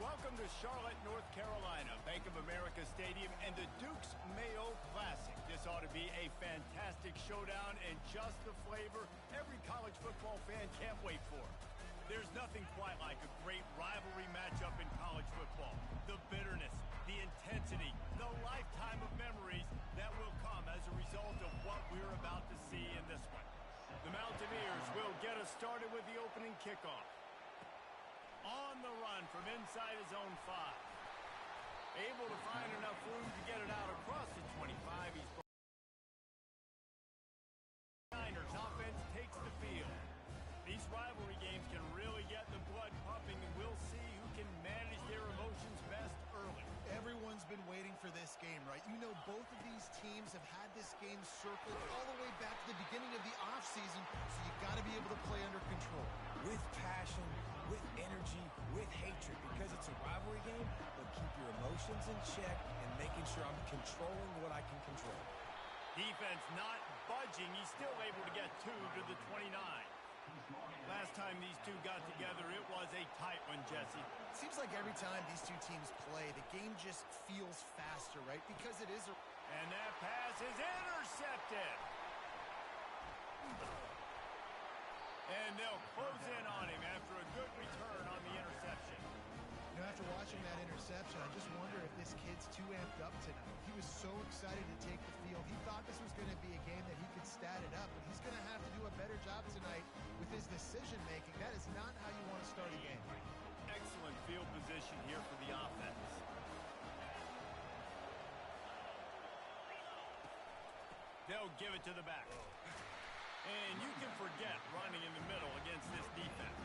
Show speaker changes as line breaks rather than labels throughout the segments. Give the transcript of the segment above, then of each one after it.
Welcome to Charlotte, North Carolina, Bank of America Stadium, and the Duke's Mayo Classic. This ought to be a fantastic showdown and just the flavor every college football fan can't wait for. There's nothing quite like a great rivalry matchup in college football. The bitterness, the intensity, the lifetime of memories that will come as a result of what we're about to see in this one. The Mountaineers will get us started with the opening kickoff. On the run from inside his own 5. Able to find enough room to get it out across the 25. He's Niners offense takes the field. These rivalry games can really get the blood pumping, and we'll see who can manage their emotions best early.
Everyone's been waiting for this game, right? You know, both of these teams have had this game circled all the way back to the beginning of the offseason, so you got to be able to play under control.
With passion, with energy, with hatred, because it's a rivalry game, but keep your emotions in check and making sure I'm controlling what I can control.
Defense not budging. He's still able to get 2 to the 29. Last time these two got together, it was a tight one, Jesse.
Seems like every time these two teams play, the game just feels faster, right? Because it is a...
And that pass is intercepted. And they'll close in on him after a good return on the interception.
You know, after watching that interception, I just wonder if this kid's too amped up tonight. He was so excited to take the field. He thought this was going to be a game that he could stat it up, but he's going to have to do a better job tonight with his decision-making. That is not how you want to start a game.
Excellent field position here for the offense. They'll give it to the back. And you can forget running in the middle against this defense.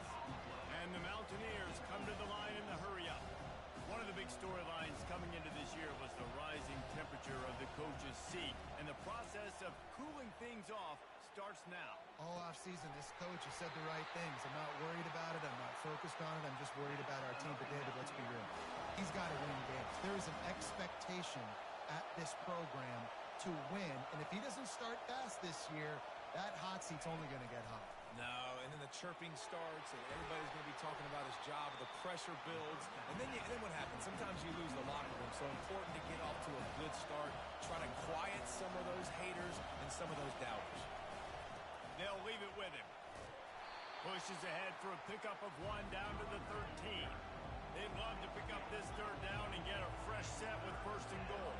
And the Mountaineers come to the line in the hurry-up. One of the big storylines coming into this year was the rising temperature of the coach's seat. And the process of cooling things off starts now.
All offseason, this coach has said the right things. I'm not worried about it. I'm not focused on it. I'm just worried about our team. But, David, let's be real. He's got to win games. There is an expectation at this program to win. And if he doesn't start fast this year, that hot seat's only going to get hot.
No, and then the chirping starts, and everybody's going to be talking about his job. The pressure builds, and then what happens? Sometimes you lose the locker room. So important to get off to a good start. Try to quiet some of those haters and some of those doubters.
They'll leave it with him. Pushes ahead for a pickup of 1 down to the 13. They'd love to pick up this 3rd down and get a fresh set with 1st and goal.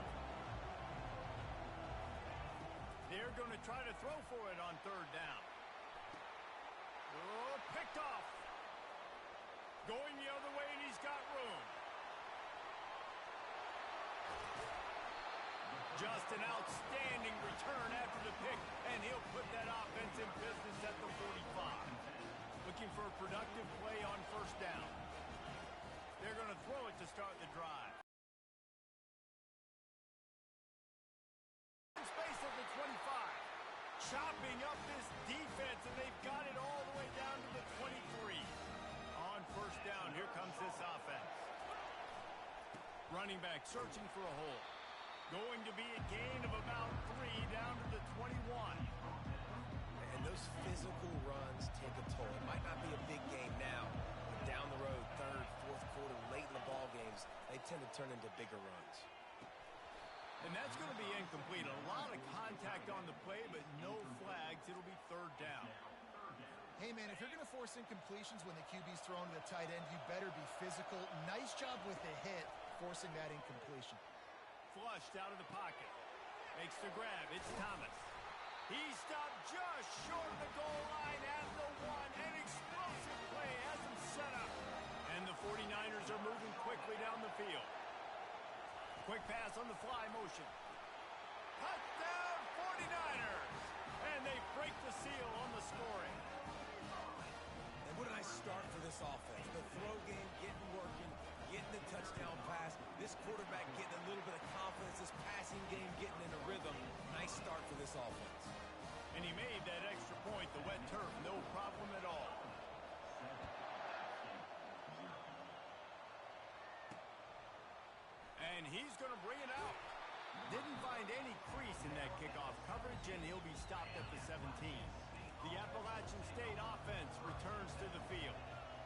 They're going to try to throw for it on 3rd down. Oh, picked off. Going the other way, and he's got room. Just an outstanding return after the pick, and he'll put that offense in business at the 45. Looking for a productive play on 1st down. They're going to throw it to start the drive. Space at the 25. Chopping up this defense, and they've got it all the way down to the 23. On 1st down, here comes this offense. Running back searching for a hole. Going to be a gain of about 3 down to the 21.
And those physical runs take a toll. It might not be a big game now, but down the road, 3rd, 4th quarter, late in the ball games, they tend to turn into bigger runs.
And that's going to be incomplete. A lot of contact on the play, but no flags. It'll be 3rd down.
Hey, man, if you're going to force incompletions when the QB's throwing to the tight end, you better be physical. Nice job with the hit, forcing that incompletion.
Flushed out of the pocket. Makes the grab. It's Thomas. He stopped just short of the goal line at the 1. An explosive play has him set up. And the 49ers are moving quickly down the field. Quick pass on the fly motion. Touchdown 49ers! And they break the seal on the scoring.
And what a nice start for this offense. The throw game getting working, getting the touchdown pass. This quarterback getting a little bit of confidence. This passing game getting in a rhythm. Nice start for this offense.
And he made that extra point. The wet turf, no problem at all. And he's going to bring it out. Didn't find any crease in that kickoff coverage, and he'll be stopped at the 17. The Appalachian State offense returns to the field.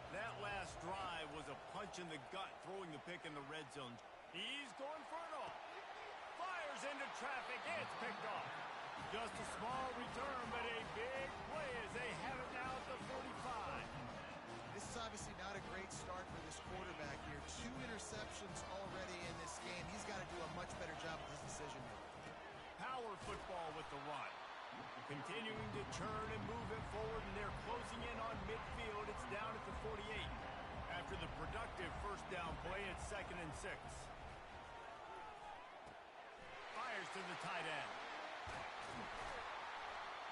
That last drive was a punch in the gut, throwing the pick in the red zone. He's going for it all. Fires into traffic. It's picked off. Just a small return, but a big play as they have it now at the 45.
This is obviously not a great start for this quarterback here. 2 interceptions already in this game. He's got to do a much better job with his decision-making.
Power football with the run. Continuing to turn and move it forward, and they're closing in on midfield. It's down at the 48. After the productive first down play, it's 2nd and 6. Fires to the tight end.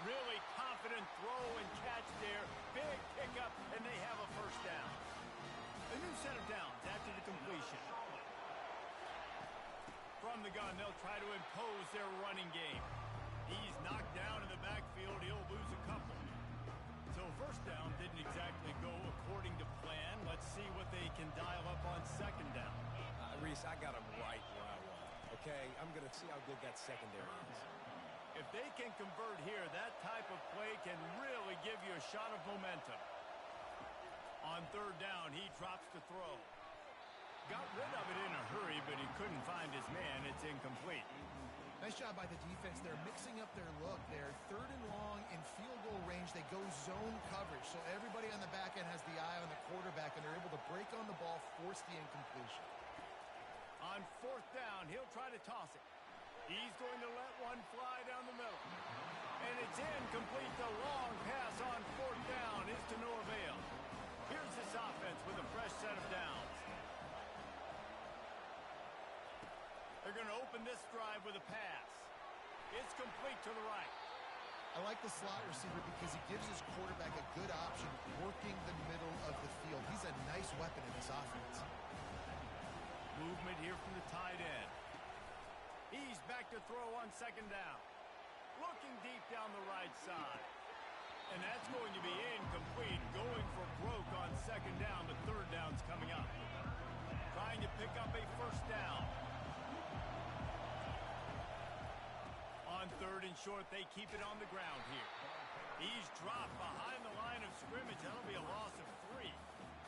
Really confident throw and catch there. Big pickup, and they have a first down. A new set of downs after the completion. From the gun, they'll try to impose their running game. He's knocked down in the backfield. He'll lose a couple. So first down didn't exactly go according to plan. Let's see what they can dial up on 2nd down.
Reese, I got him right where I want. Okay, I'm going to see how good that secondary is.
If they can convert here, that type of play can really give you a shot of momentum. On 3rd down, he drops to throw. Got rid of it in a hurry, but he couldn't find his man. It's incomplete.
Nice job by the defense. They're mixing up their look. They're 3rd and long in field goal range. They go zone coverage. So everybody on the back end has the eye on the quarterback, and they're able to break on the ball, force the incompletion.
On 4th down, he'll try to toss it. He's going to let one fly down the middle. And it's incomplete. The long pass on 4th down is to no avail. Here's this offense with a fresh set of downs. They're going to open this drive with a pass. It's complete to the right.
I like the slot receiver because he gives his quarterback a good option working the middle of the field. He's a nice weapon in this offense.
Movement here from the tight end. He's back to throw on 2nd down. Looking deep down the right side. And that's going to be incomplete. Going for broke on 2nd down. The 3rd down's coming up. Trying to pick up a first down. On 3rd and short, they keep it on the ground here. He's dropped behind the line of scrimmage. That'll be a loss of 3.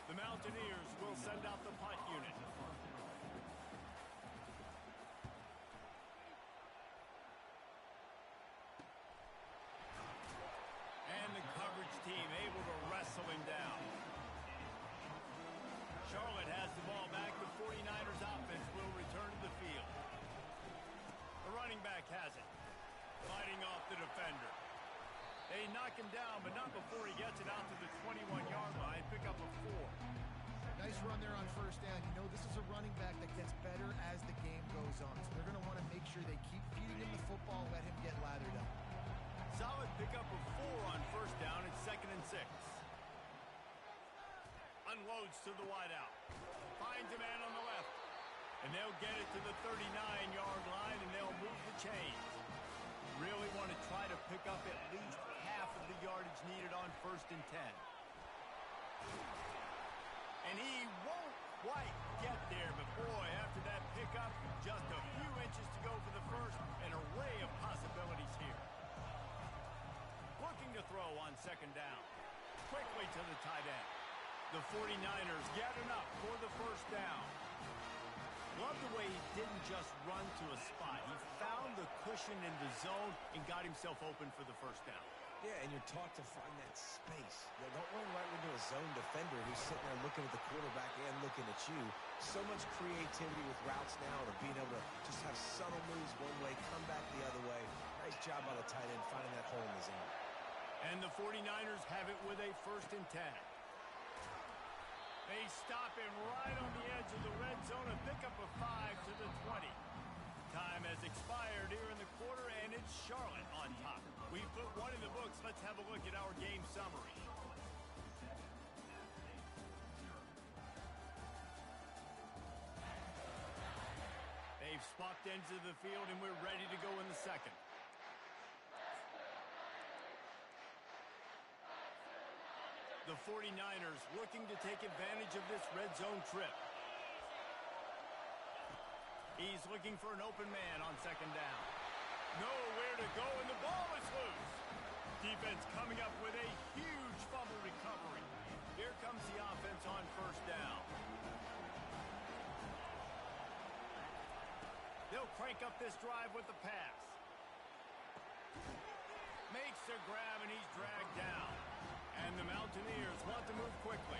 The Mountaineers will send out the punt unit. And the coverage team able to wrestle him down. Charlotte has the ball back. The 49ers offense will return to the field. The running back has it. Fighting off the defender. They knock him down, but not before he gets it out to the 21-yard line. Pick up a 4.
Nice run there on 1st down. You know this is a running back that gets better as the game goes on. So they're going to want to make sure they keep feeding him the football, let him get lathered up.
Solid pickup of 4 on 1st down. It's 2nd and 6. Unloads to the wideout. Finds a man on the left. And they'll get it to the 39-yard line, and they'll move the chains. Really want to try to pick up at least half of the yardage needed on 1st and 10. And he won't quite get there, but boy, after that pickup, just a few inches to go for the first. An array of possibilities here. Looking to throw on 2nd down. Quickly to the tight end. The 49ers get enough for the first down. Love the way he didn't just run to a spot. He found the cushion in the zone and got himself open for the first down.
Yeah, and you're taught to find that space. You don't run right into a zone defender who's sitting there looking at the quarterback and looking at you. So much creativity with routes now to being able to just have subtle moves one way, come back the other way. Nice job by the tight end finding that hole in the zone.
And the 49ers have it with a 1st and 10. They stop him right on the edge of the red zone. A pickup of 5 to the 20. Time has expired here in the quarter, and it's Charlotte on top. We put 1 in the books. Let's have a look at our game summary. They've swapped ends of the field, and we're ready to go in the second. The 49ers looking to take advantage of this red zone trip. He's looking for an open man on 2nd down. Nowhere to go, and the ball is loose. Defense coming up with a huge fumble recovery. Here comes the offense on 1st down. crank up this drive with the pass. Makes a grab, and he's dragged down. And the Mountaineers want to move quickly.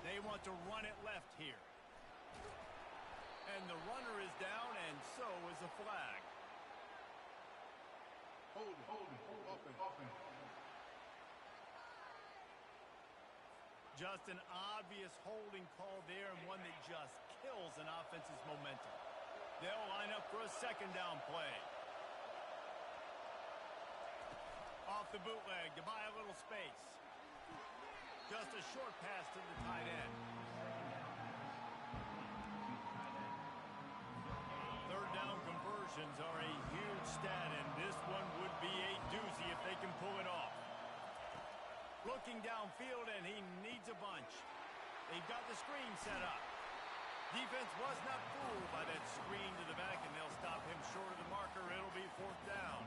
They want to run it left here. And the runner is down, and so is a flag.
Hold it.
Just an obvious holding call there, and one that just kills an offense's momentum. They'll line up for a second down play. Off the bootleg to buy a little space. Just a short pass to the tight end. Third down conversions are a huge stat, and this one would be a doozy if they can pull it off. Looking downfield, and he needs a bunch. They've got the screen set up. Defense was not fooled by that screen to the back, and they'll stop him short of the marker. It'll be fourth down.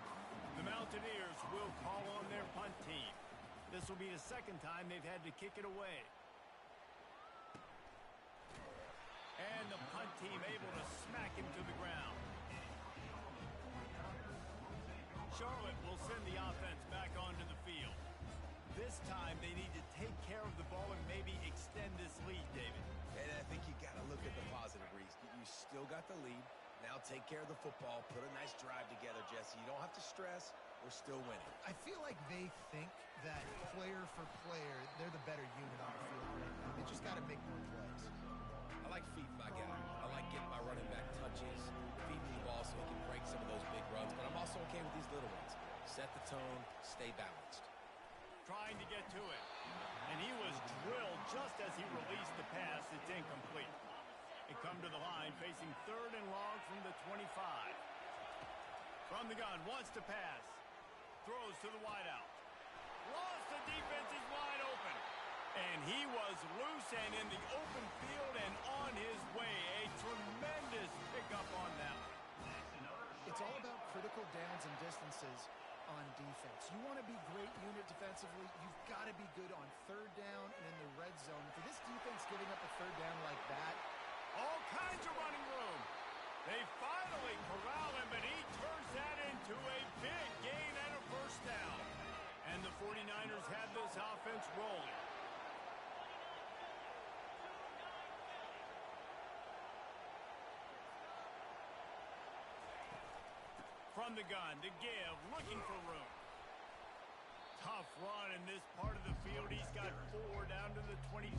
The Mountaineers will call on their punt team. This will be the second time they've had to kick it away. And the punt team able to smack him to the ground. Charlotte will send the offense back onto the field. This time they need to take care of the ball and maybe extend this lead, David.
And I think you got to look at the positive, Reese. You still got the lead. Now take care of the football. Put a nice drive together, Jesse. You don't have to stress. We're still winning.
I feel like they think that player for player, they're the better unit on the field right now. They just got to make more plays.
I like feeding my guy. I like getting my running back touches, feeding the ball so he can break some of those big runs. But I'm also okay with these little ones. Set the tone, stay balanced.
Trying to get to it. And he was drilled just as he released the pass. It's incomplete. They come to the line facing third and long from the 25. From the gun, wants to pass. Throws to the wideout. Lost, the defense is wide open. And he was loose and in the open field and on his way. A tremendous pickup on that one.
It's all about critical downs and distances on defense. You want to be great unit defensively, you've got to be good on third down and in the red zone. For this defense giving up a third down like that,
all kinds of running room. They finally corral him, but he turns that into a big gain and a first down. And the 49ers have this offense rolling. From the gun, to give, looking for room. Tough run in this part of the field. He's got 4 down to the 23.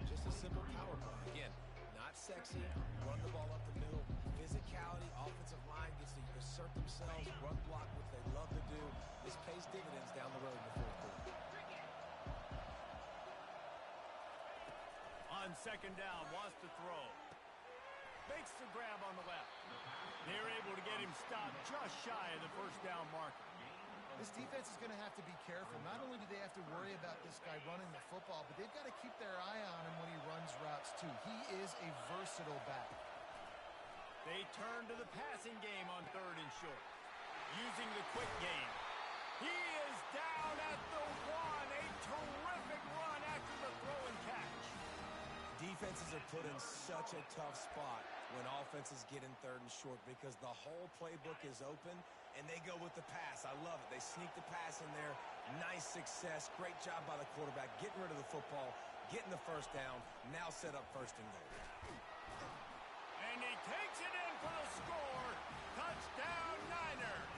Just a simple power play. Again, not sexy. Run the ball up the middle. Physicality, offensive line gets to assert themselves, run block, which they love to do. This pays dividends down the road in the fourth quarter.
On second down, wants to throw. Makes the grab on the left. They're able to get him stopped just shy of the first down marker.
this defense is going to have to be careful. Not only do they have to worry about this guy running the football, but they've got to keep their eye on him when he runs routes too. He is a versatile back.
They turn to the passing game on third and short. Using the quick game. He is down at the one. A terrific run after the throw and catch.
Defenses are put in such a tough spot when offenses get in third and short because the whole playbook is open and they go with the pass. I love it. They sneak the pass in there. Nice success. Great job by the quarterback getting rid of the football, getting the first down, now set up first and goal.
And he takes it in for the score. Touchdown, Niners.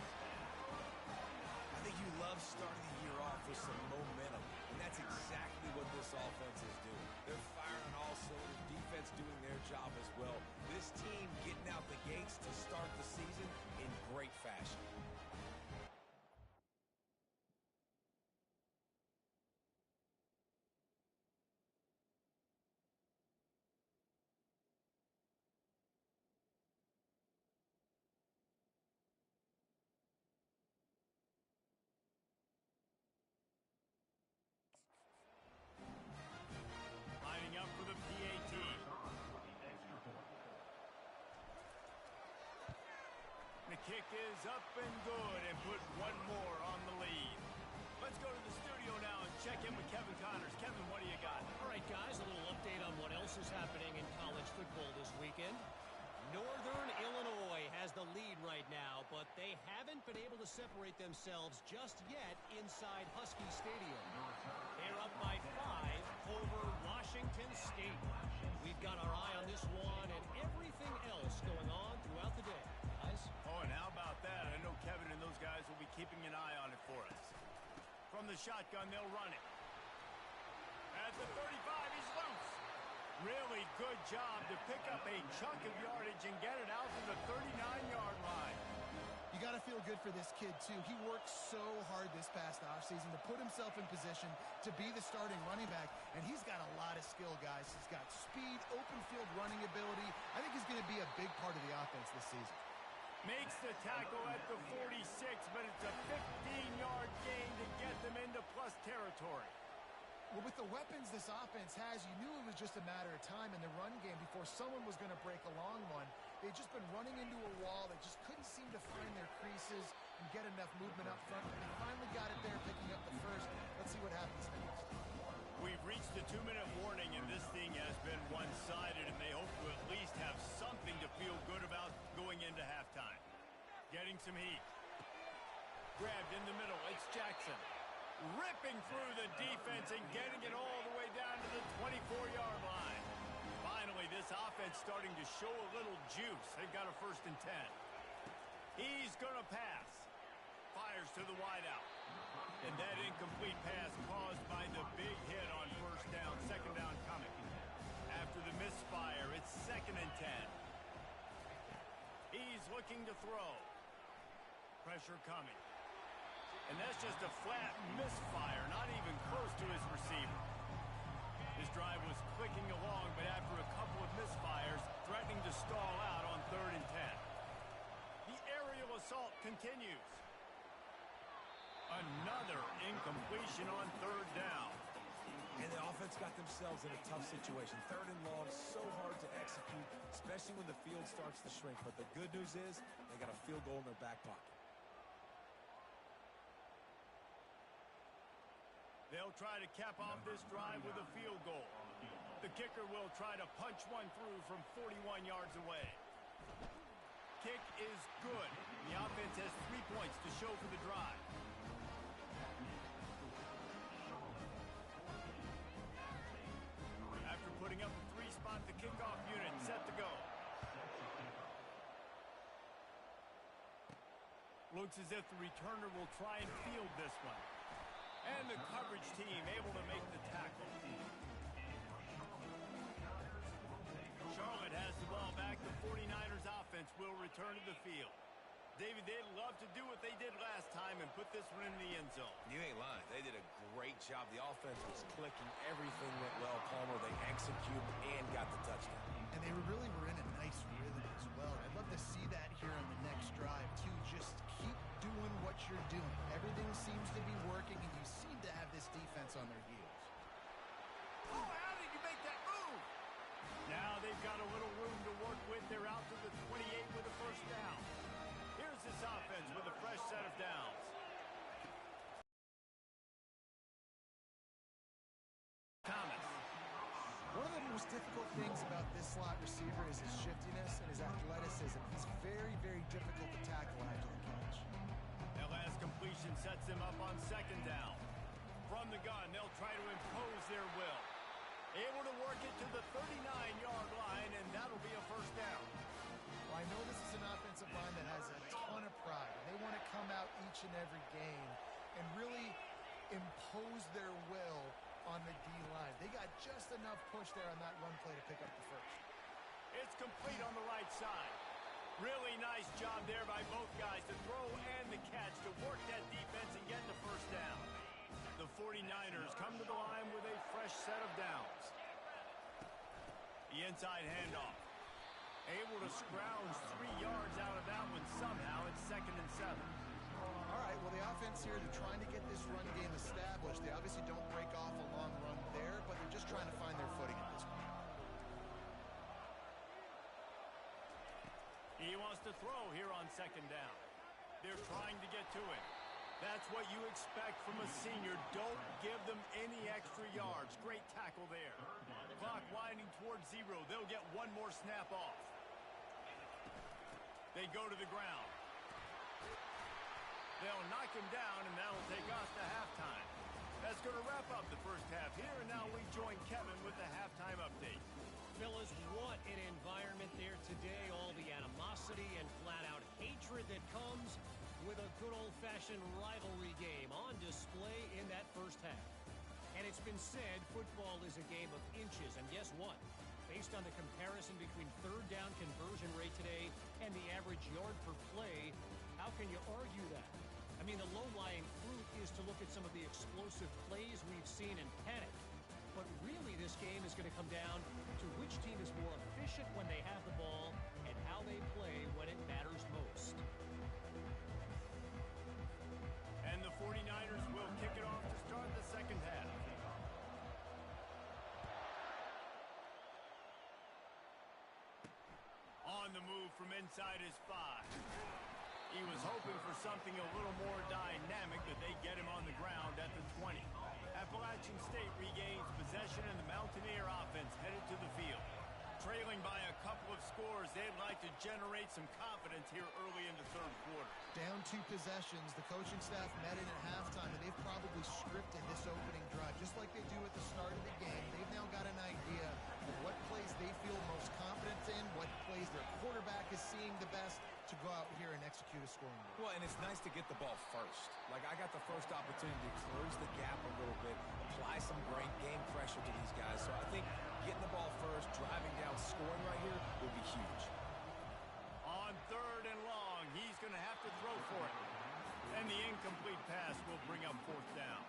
I think you love starting the year off with some momentum, and that's exactly what this offense is doing. They're firing on all cylinders, defense doing their job as well. This team getting out the gates to start the season in great fashion.
Lining up for the PAT. The kick is up and good and put one more on the lead. Let's go to the studio now and check in with Kevin Connors.
else is happening in college football this weekend? Northern Illinois has the lead right now, but they haven't been able to separate themselves just yet inside Husky Stadium. They're up by 5 over Washington State. We've got our eye on this one and everything else going on throughout the day. Guys?
Oh, and how about that? I know Kevin and those guys will be keeping an eye on it for us. From the shotgun, they'll run it. At the 35, he's loose. Really good job to pick up a chunk of yardage and get it out to the 39-yard line.
You got to feel good for this kid, too. He worked so hard this past offseason to put himself in position to be the starting running back, and he's got a lot of skill, guys. He's got speed, open field running ability. I think he's going to be a big part of the offense this season.
Makes the tackle at the 46, but it's a 15-yard gain to get them into plus territory.
Well, with the weapons this offense has, you knew it was just a matter of time in the run game before someone was going to break a long one. They'd just been running into a wall. They just couldn't seem to find their creases and get enough movement up front. But they finally got it there, picking up the first. Let's see what happens next.
We've reached the 2-minute warning, and this thing has been one-sided, and they hope to at least have something to feel good about going into halftime. Getting some heat. Grabbed in the middle. It's Jackson. Ripping through the defense and getting it all the way down to the 24-yard line. Finally, this offense starting to show a little juice. They've got a 1st and 10. He's going to pass. Fires to the wideout. And that incomplete pass caused by the big hit on 1st down. 2nd down coming. After the misfire, it's 2nd and 10. He's looking to throw. Pressure coming. And that's just a flat misfire, not even close to his receiver. His drive was clicking along, but after a couple of misfires, threatening to stall out on 3rd and 10. The aerial assault continues. Another incompletion on 3rd down.
And the offense got themselves in a tough situation. 3rd and long, so hard to execute, especially when the field starts to shrink. But the good news is they got a field goal in their back pocket.
They'll try to cap off this drive with a field goal. The kicker will try to punch one through from 41 yards away. Kick is good. The offense has 3 points to show for the drive. After putting up a 3-spot, the kickoff unit set to go. Looks as if the returner will try and field this one. And the coverage team able to make the tackle. Charlotte has the ball back. The 49ers offense will return to the field. David, they'd love to do what they did last time and put this one in the end zone.
You ain't lying. They did a great job. The offense was clicking. Everything went well. Palmer, they executed and got the touchdown.
And they really were in a nice rhythm as well. I'd love to see that here on the next drive, too. Just keep doing what you're doing. Everything seems to be working, and you seem to have this defense on their heels.
Oh, how did you make that move? Now they've got a little room to work with. They're out to the 28 with a 1st down. Here's this offense with a fresh set of downs. Thomas.
One of the most difficult things about this slot receiver is his shiftiness and his athleticism. He's very, very difficult to tackle after the catch.
That last completion sets them up on 2nd down. From the gun, they'll try to impose their will. Able to work it to the 39-yard line, and that'll be a 1st down.
Well, I know this is an offensive line that has a ton of pride. They want to come out each and every game and really impose their will on the D-line. They got just enough push there on that run play to pick up the 1st.
It's complete on the right side. Really nice job there by both guys to throw and the catch to work that defense and get the 1st down. The 49ers come to the line with a fresh set of downs. The inside handoff. Able to scrounge 3 yards out of that one somehow. It's 2nd and 7.
All right, well, the offense here, they're trying to get this run game established. They obviously don't break off a long run there, but they're just trying to find their footing at this point.
He wants to throw here on 2nd down. They're trying to get to him. That that's what you expect from a senior. Don't give them any extra yards. Great tackle there. Clock winding towards 0. They'll get one more snap off. They go to the ground. They'll knock him down, and that'll take us to halftime. That's going to wrap up the first half here, and now we join Kevin with the halftime update.
Fellas, what an environment there today. All the animosity and flat-out hatred that comes with a good old-fashioned rivalry game on display in that first half. And it's been said football is a game of inches, and guess what? Based on the comparison between third down conversion rate today and the average yard per play, how can you argue that? I mean, the low-lying fruit is to look at some of the explosive plays we've seen in panic. But really, this game is going to come down to which team is more efficient when they have the ball and how they play when it matters most.
And the 49ers will kick it off to start the second half. On the move from inside his 5. He was hoping for something a little more dynamic, but they get him on the ground at the 20. Appalachian State regains possession, and the Mountaineer offense headed to the field. Trailing by a couple of scores, they'd like to generate some confidence here early in the third quarter.
Down 2 possessions, the coaching staff met in at halftime, and they've probably scripted this opening drive, just like they do at the start of the game. They've now got an idea of what plays they feel most confident in, what plays their quarterback is seeing the best, to go out here and execute a scoring goal.
Well, and it's nice to get the ball first. Like, I got the first opportunity to close the gap a little bit, apply some great game pressure to these guys. So I think getting the ball first, driving down, scoring right here will be huge.
On third and long, he's going to have to throw for it. And the incomplete pass will bring up fourth down.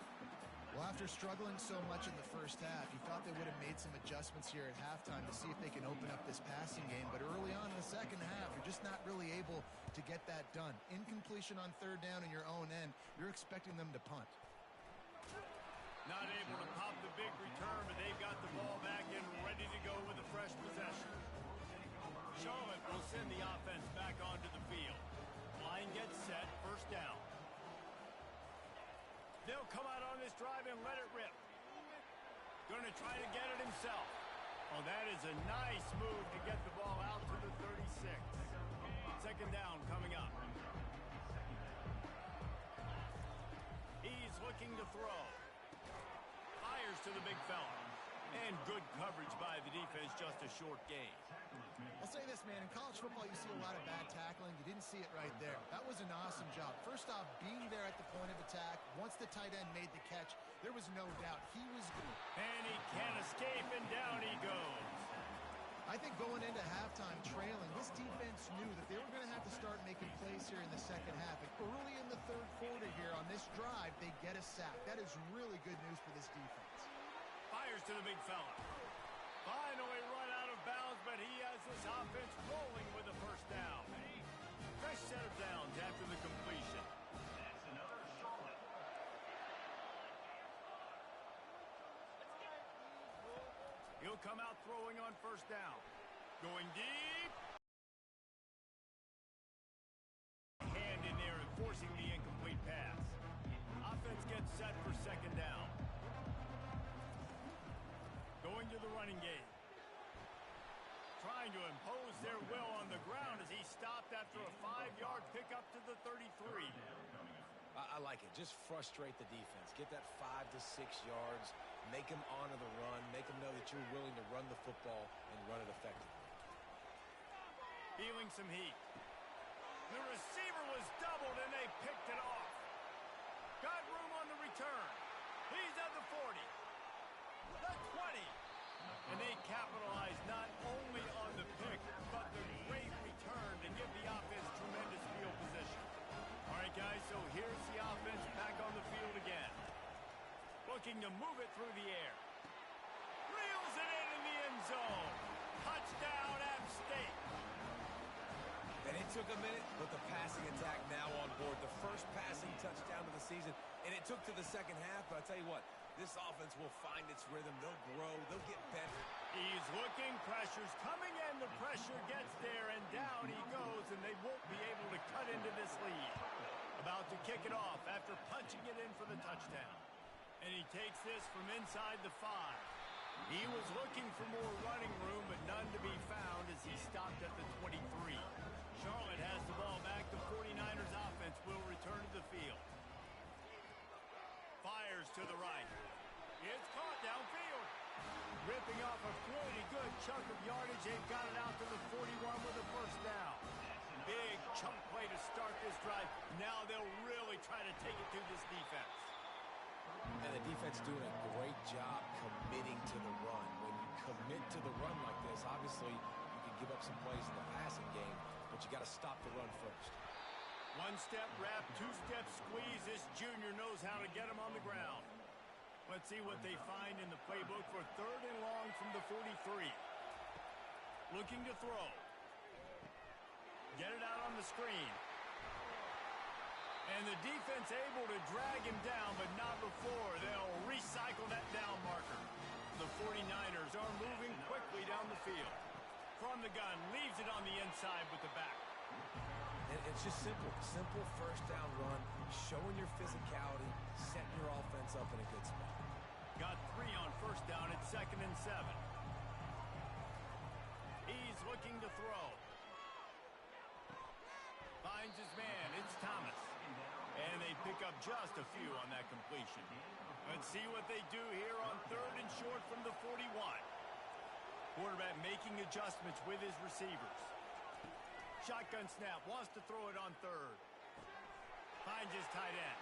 Well, after struggling so much in the first half, you thought they would have made some adjustments here at halftime to see if they can open up this passing game. But early on in the second half, you're just not really able to get that done. Incompletion on third down in your own end, you're expecting them to punt.
Not able to pop the big return, but they've got the ball back and ready to go with a fresh possession. Charlotte will send the offense back onto the field. Line gets set, first down. They'll come out on this drive and let it rip. Going to try to get it himself. Oh, that is a nice move to get the ball out to the 36. Second down coming up. He's looking to throw. Fires to the big fella. And good coverage by the defense, just a short gain.
I'll say this, man. In college football, you see a lot of bad tackling. You didn't see it right there. That was an awesome job. First off, being there at the point of attack. Once the tight end made the catch, there was no doubt he was good.
And he can't escape, and down he goes.
I think going into halftime trailing, this defense knew that they were going to have to start making plays here in the second half. And early in the third quarter here on this drive, they get a sack. That is really good news for this defense.
Fires to the big fella. Finally run out of bounds, but he has this offense rolling with a first down. Fresh set of downs after the completion.
That's another Charlotte.
He'll come out throwing on first down. Going deep. Hand in there and forcing the incomplete pass. Offense gets set for second down. Going to the running game. Trying to impose their will on the ground as he stopped after a 5-yard pickup to the 33.
I like it. Just frustrate the defense. Get that 5 to 6 yards. Make them honor the run. Make them know that you're willing to run the football and run it effectively.
Feeling some heat. The receiver was doubled and they picked it off. Got room on the return. He's at the 40. The 20. And they capitalized not only on the pick, but the great return to give the offense tremendous field position. All right, guys, so here's the offense back on the field again. Looking to move it through the air. Reels it in the end zone. Touchdown, App State.
And it took a minute, but the passing attack now on board. The first passing touchdown of the season, and it took to the second half, but I'll tell you what, this offense will find its rhythm. They'll grow. They'll get better.
He's looking. Pressure's coming in. The pressure gets there, and down he goes, and they won't be able to cut into this lead. A About to kick it off after punching it in for the touchdown. And he takes this from inside the 5. He was looking for more running room, but none to be found as he stopped at the 23. Charlotte has the ball back. The 49ers offense will return to the field. Fires to the right. It's caught downfield. Ripping off a pretty good chunk of yardage. They've got it out to the 41 with a first down. Big chunk play to start this drive. Now they'll really try to take it to this defense.
And the defense doing a great job committing to the run. When you commit to the run like this, obviously you can give up some plays in the passing game, but you got to stop the run first.
One-step wrap, two-step squeeze. This junior knows how to get him on the ground. Let's see what they find in the playbook for 3rd and long from the 43. Looking to throw. Get it out on the screen. And the defense able to drag him down, but not before. They'll recycle that down marker. The 49ers are moving quickly down the field. From the gun, leaves it on the inside with the back.
And it's just simple. Simple first down run, showing your physicality, setting your offense up in a good spot.
Got 3 on first down at 2nd and 7. He's looking to throw. Finds his man. It's Thomas. And they pick up just a few on that completion. Let's see what they do here on 3rd and short from the 41. Quarterback making adjustments with his receivers. Shotgun snap. Wants to throw it on 3rd. Finds his tight end.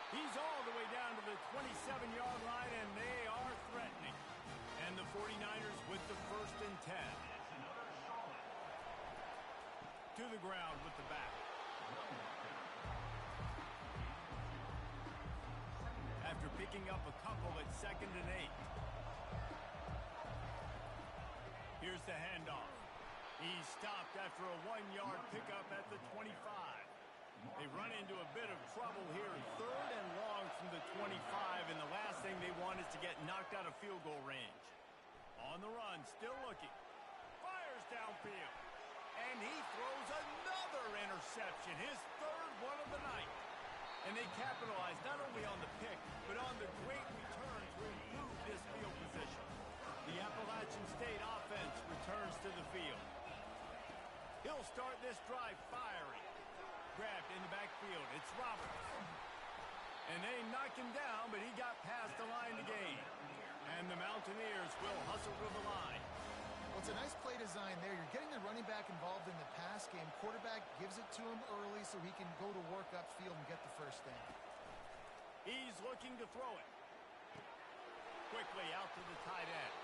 He's all the way down to the 27-yard line, and they are threatening. And the 49ers with the 1st and 10. To the ground with the back. After picking up a couple at 2nd and 8. Here's the handoff. He's stopped after a 1-yard pickup at the 25. They run into a bit of trouble here. 3rd and long from the 25, and the last thing they want is to get knocked out of field goal range. On the run, still looking. Fires downfield. And he throws another interception, his 3rd one of the night. And they capitalize not only on the pick, but on the great return to improve this field position. The Appalachian State offense returns to the field. He'll start this drive firing. Grabbed in the backfield. It's Roberts. And they knock him down, but he got past the line to gain. And the Mountaineers will hustle to the line.
Well, it's a nice play design there. You're getting the running back involved in the pass game. Quarterback gives it to him early so he can go to work upfield and get the first down.
He's looking to throw it. Quickly out to the tight end.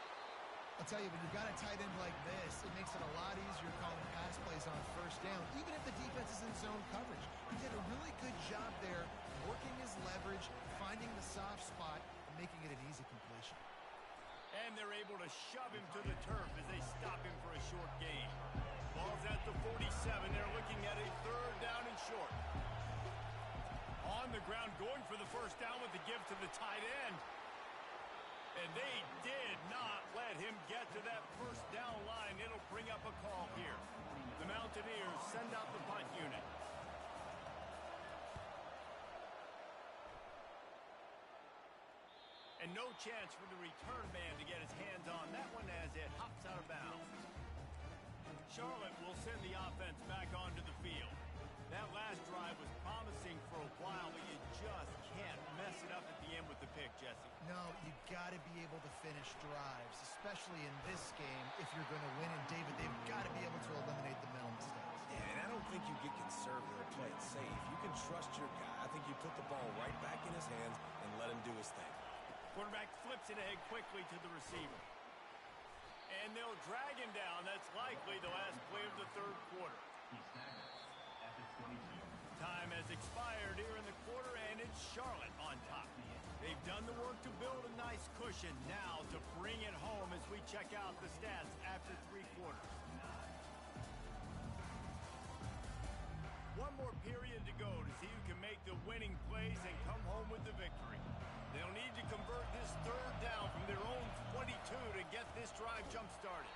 I'll tell you, when you've got a tight end like this, it makes it a lot easier calling pass plays on first down, even if the defense is in zone coverage. He did a really good job there, working his leverage, finding the soft spot, and making it an easy completion.
And they're able to shove him to the turf as they stop him for a short gain. Ball's at the 47. They're looking at a 3rd down and short. On the ground, going for the first down with the give to the tight end. And they did not let him get to that first down line. It'll bring up a call here. The Mountaineers send out the punt unit. And no chance for the return man to get his hands on that one as it hops out of bounds. Charlotte will send the offense back onto the field. That last drive was promising for a while, but you just can't mess it up at the end with the pick, Jesse.
No, you got to be able to finish drives, especially in this game if you're going to win. And, David, they've got to be able to eliminate the mental mistakes.
Yeah, and I don't think you get conservative or play it safe. You can trust your guy. I think you put the ball right back in his hands and let him do his thing.
Quarterback flips it ahead quickly to the receiver. And they'll drag him down. That's likely the last play of the 3rd quarter. Time has expired here in the quarter, and it's Charlotte on top. They've done the work to build a nice cushion. Now to bring it home as we check out the stats after 3 quarters. One more period to go to see who can make the winning plays and come home with the victory. They'll need to convert this 3rd down from their own 22 to get this drive jump-started.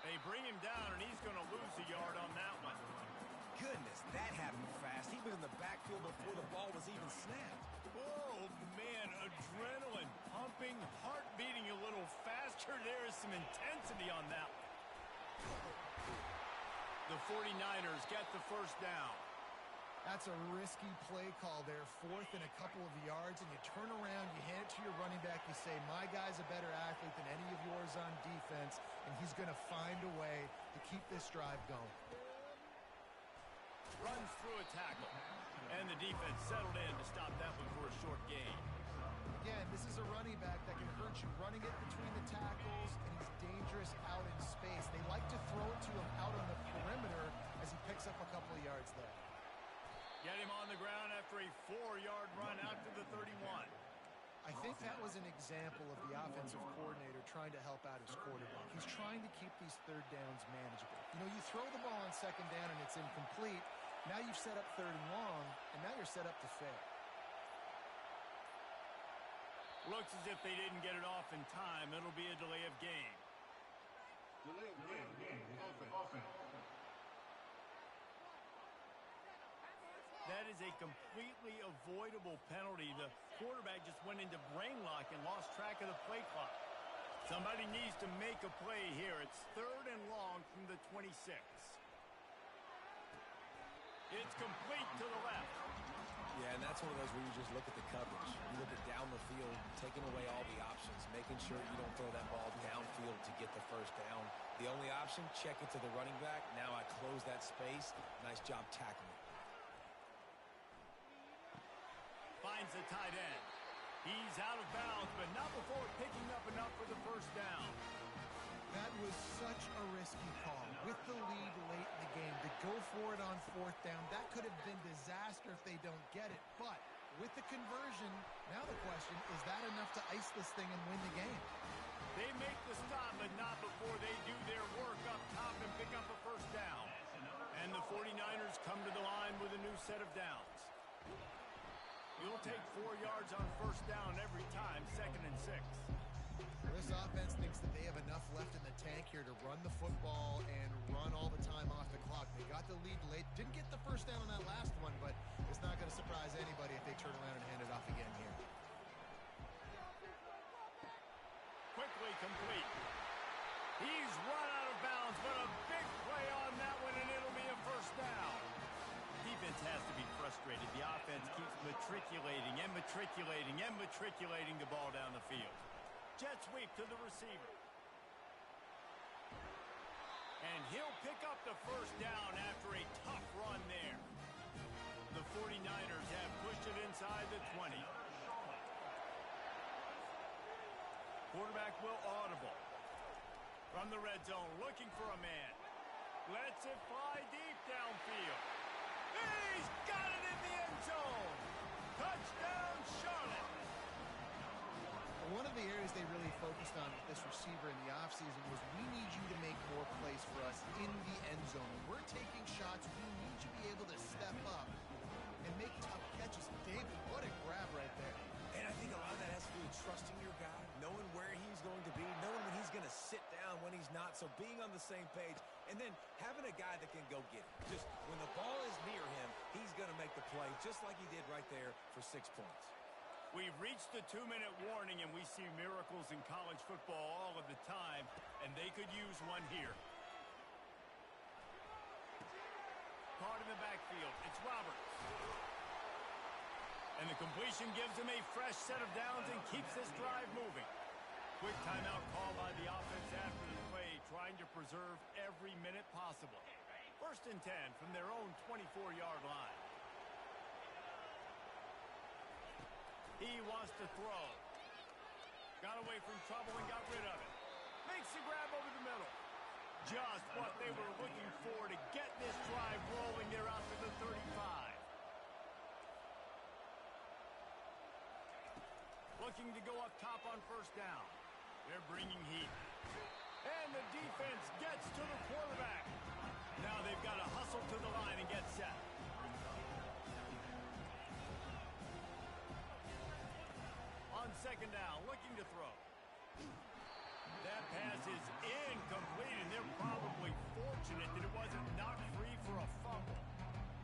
They bring him down, and he's going to lose a yard on that one.
goodness, that happened fast. He was in the backfield before the ball was even snapped.
Oh, man, adrenaline pumping, heart beating a little faster. There is some intensity on that. The 49ers get the first down.
That's a risky play call there, 4th and a couple of yards, and you turn around, you hand it to your running back, you say, my guy's a better athlete than any of yours on defense, and he's going to find a way to keep this drive going.
Runs through a tackle, and the defense settled in to stop that one for a short gain.
Again, this is a running back that can hurt you running it between the tackles, and he's dangerous out in space. They like to throw it to him out on the perimeter as he picks up a couple of yards there.
Get him on the ground after a 4-yard run out to the 31.
I think that was an example of the offensive coordinator trying to help out his quarterback. He's trying to keep these third downs manageable. You know, you throw the ball on second down and it's incomplete. Now you've set up 3rd and long, and now you're set up to fail.
Looks as if they didn't get it off in time. It'll be a delay of game.
Delay of game. Offense.
That is a completely avoidable penalty. The quarterback just went into brain lock and lost track of the play clock. Somebody needs to make a play here. It's 3rd and long from the 26. It's complete to the left.
Yeah, and that's one of those where you just look at the coverage. You look at down the field, taking away all the options, making sure you don't throw that ball downfield to get the first down. The only option, check it to the running back. Now I close that space. Nice job tackling.
Finds the tight end. He's out of bounds, but not before picking up enough for the first down.
That was such a risky call. With the lead late in the game, to go for it on 4th down, that could have been disaster if they don't get it. But with the conversion, now the question, is that enough to ice this thing and win the game?
They make the stop, but not before they do their work up top and pick up a first down. And the 49ers come to the line with a new set of downs. You'll take 4 yards on first down every time, 2nd and 6.
This offense thinks that they have enough left in the tank here to run the football and run all the time off the clock. They got the lead late. Didn't get the first down on that last one, but it's not going to surprise anybody if they turn around and hand it off again here.
Quickly complete. He's run out of bounds, but a big play on that one, and it'll be a first down. Defense has to be frustrated. The offense keeps matriculating and matriculating and matriculating the ball down the field. Jet sweep to the receiver. And he'll pick up the first down after a tough run there. The 49ers have pushed it inside the 20. Quarterback will audible. From the red zone, looking for a man. Lets it fly deep downfield. He's got it in the end zone. Touchdown, Charlotte.
One of the areas they really focused on with this receiver in the offseason was we need you to make more plays for us in the end zone. When we're taking shots, we need you to be able to step up and make tough catches. David, what a grab right there.
And I think a lot of that has to do with trusting your guy, knowing where he's going to be, knowing when he's going to sit down, when he's not, so being on the same page, and then having a guy that can go get it. Just when the ball is near him, he's going to make the play, just like he did right there for 6 points.
We've reached the 2-minute warning, and we see miracles in college football all of the time, and they could use one here. Caught in the backfield. It's Roberts. And the completion gives him a fresh set of downs and keeps this drive moving. Quick timeout call by the offense after the play, trying to preserve every minute possible. 1st and 10 from their own 24-yard line. He wants to throw. Got away from trouble and got rid of it. Makes the grab over the middle. Just what they were looking for to get this drive rolling. They're out to the 35. Looking to go up top on first down. They're bringing heat. And the defense gets to the quarterback. Now they've got to hustle to the line and get set. On 2nd down, looking to throw. That pass is incomplete, and they're probably fortunate that it wasn't knocked free for a fumble.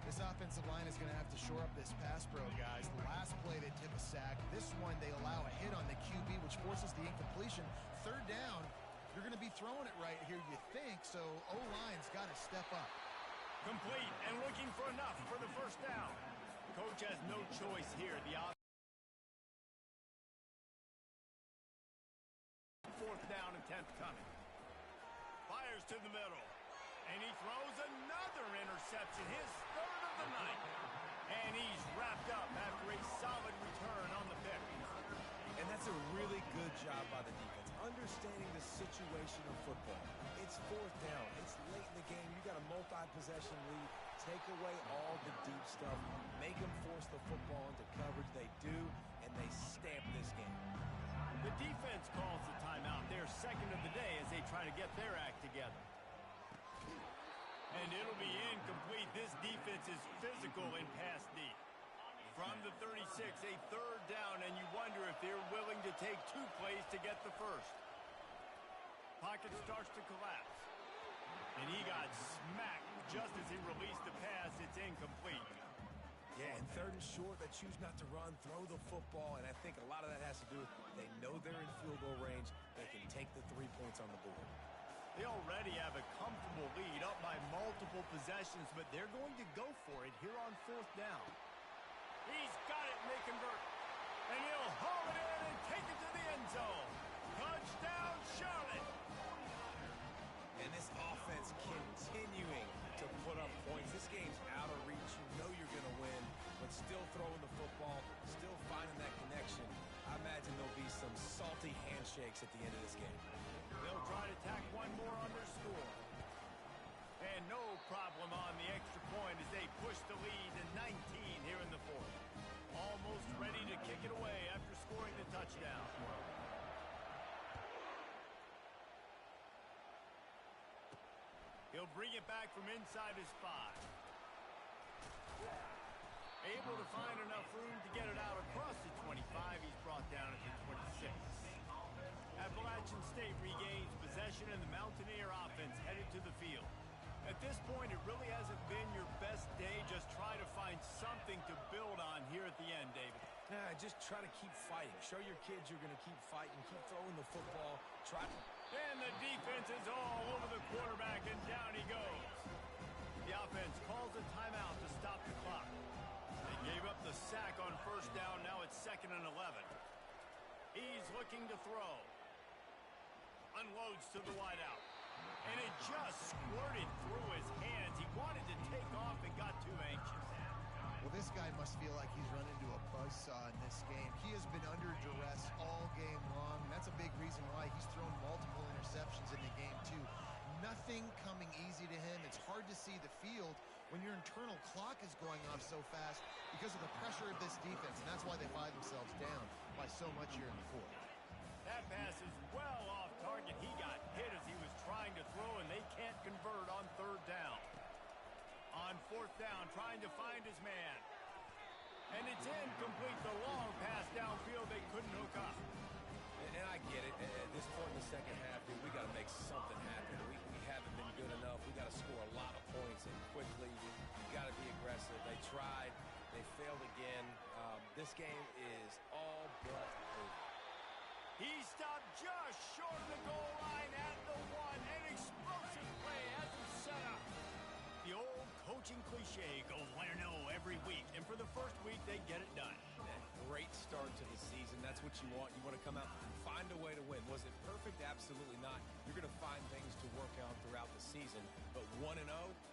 This offensive line is going to have to shore up this pass pro, guys. The last play they tip a sack. This one they allow a hit on the QB, which forces the incompletion. Third down, you're going to be throwing it right here, you think, so O-line's got to step up.
Complete and looking for enough for the first down. Coach has no choice here. The fourth down attempt coming. Fires to the middle. And he throws another interception, his third of the night. And he's wrapped up after a solid return on the pick.
And that's a really good job by the defense, understanding the situation of football. It's fourth down. It's late in the game. You got a multi-possession lead. Take away all the deep stuff. Make them force the football into coverage. They do, and they stamp this game.
The defense calls the timeout, their second of the day, as they try to get their act together. And it'll be incomplete. This defense is physical in pass deep. From the 36, a third down, and you wonder if they're willing to take 2 plays to get the first. Pocket starts to collapse. And he got smacked just as he released the pass. It's incomplete.
Yeah, and third and short, they choose not to run, throw the football, and I think a lot of that has to do with they know they're in field goal range. They can take the 3 points on the board.
They already have a comfortable lead, up by multiple possessions, but they're going to go for it here on fourth down. He's got it, and they convert. And he'll haul it in and take it to the end zone. Touchdown, Charlotte.
And this offense continuing to put up points. This game's out of reach. You know you're going to win, but still throwing the football, still finding that connection. I imagine there'll be some salty handshakes at the end of this game.
They'll try to tack one more on their score. And no problem on the extra point as they push the lead to 19 here in the fourth. Almost ready to kick it away after scoring the touchdown. He'll bring it back from inside his 5. Able to find enough room to get it out across the 25. He's brought down at the 26. Appalachian State regains possession, and the Mountaineer offense headed to the field. At this point, it really hasn't been your best day. Just try to find something to build on here at the end, David.
Just try to keep fighting. Show your kids you're going to keep fighting. Keep throwing the football.
And the defense is all over the quarterback, and down he goes. The offense calls a timeout to stop the clock. They gave up the sack on first down. Now it's 2nd and 11. He's looking to throw. Unloads to the wideout. And it just squirted through his hands. He wanted to take off and got too anxious.
Well, this guy must feel like he's run into a buzzsaw in this game. He has been under duress all game long. That's a big reason why he's thrown multiple interceptions in the game, too. Nothing coming easy to him. It's hard to see the field when your internal clock is going off so fast because of the pressure of this defense, and that's why they find themselves down by so much here in the fourth.
That pass is well off target. He got hit as he was trying to throw, and they can't convert on third down. On fourth down, trying to find his man. And it's incomplete. The long pass downfield, they couldn't hook up.
And I get it. At this point in the second half, dude, we got to make something happen. We haven't been good enough. We got to score a lot of points and quickly. We got to be aggressive. They tried. They failed again. This game is all but over.
He stopped just short of the goal line at the 1. An explosive play has him set up. The old coaching cliche goes win or no every week. And for the first week, they get it done.
That great start to the season. That's what you want. You want to come out and find a way to win. Was it perfect? Absolutely not. You're going to find things to work on throughout the season. But 1-0,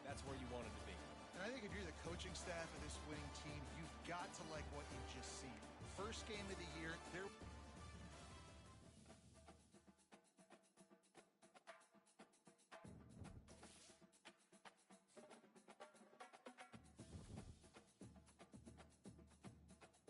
that's where you want it to be.
And I think if you're the coaching staff of this winning team, you've got to like what you've just seen. First game of the year, they're